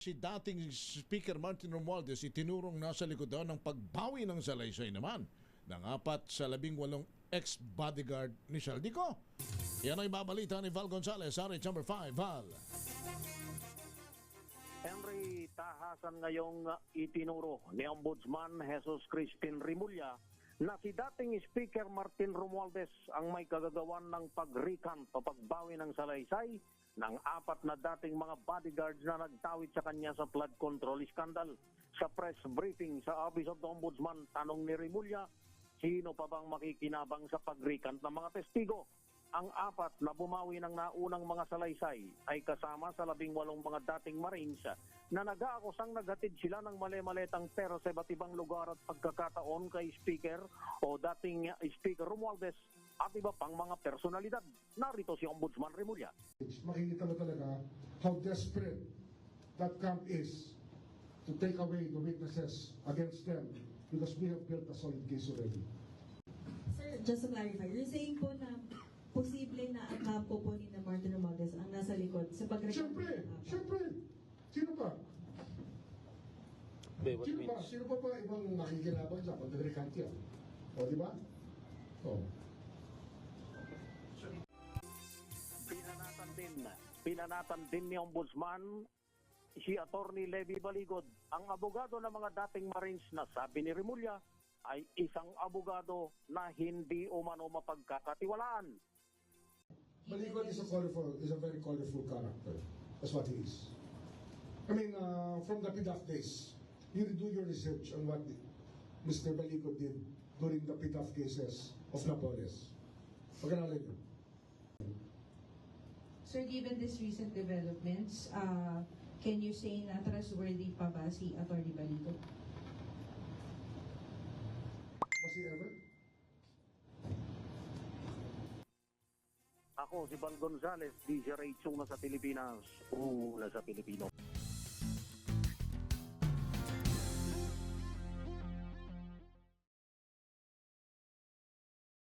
Si dating Speaker Martin Romualdez itinurong nasa likod daw ng pagbawi ng salaysay naman ng 4 sa 18 ex-bodyguard ni Saldico. Yan ay babalita ni Val Gonzalez, RH number 5. Val. Henry, tahasan ngayong itinuro ni Ombudsman Jesus Crispin Rimulya na si dating Speaker Martin Romualdez ang may kagagawan ng pag-recant o pagbawi ng salaysay ng 4 na dating mga bodyguards na nagtawid sa kanya sa flood control scandal. Sa press briefing sa Office of the Ombudsman, tanong ni Rimulya, sino pa bang makikinabang sa pag-recant ng mga testigo? Ang 4 na bumawi ng naunang mga salaysay ay kasama sa 18 mga dating Marines na nag-aakusang naghatid sila ng mali-maletang pera sa iba't ibang lugar at pagkakataon kay Speaker o dating Speaker Romualdez at iba pang mga personalidad. Narito si Ombudsman Rimulya. Makikita mo talaga how desperate that camp is to take away the witnesses against them because we have built a solid case already. Sir, just to clarify, you're saying po na posible na ang kampo po ni Martin Romualdez ang nasa likod sa pag-recant? Siyempre. Sino pa? Sino pa ibang nakikinabang dyan pag nag-recant yan? O, di ba? O. Pinanatan din ni Ombudsman si Attorney Levy Baligod, ang abogado ng mga dating Marines na sabi ni Rimulya ay isang abogado na hindi umano mapagkakatiwalaan. Baligod is a very colorful character. That's what he is. I mean, from the PDAF days, you do your research on what Mr. Baligod did during the PDAF cases of Napoles. Pag-aralan niyo. Sir, given these recent developments, can you say na trustworthy pa ba si Atty. Baligod? Was he ever? Ako si Val Gonzalez, DJ Ray Chunga sa Pilipinas, una sa Pilipino.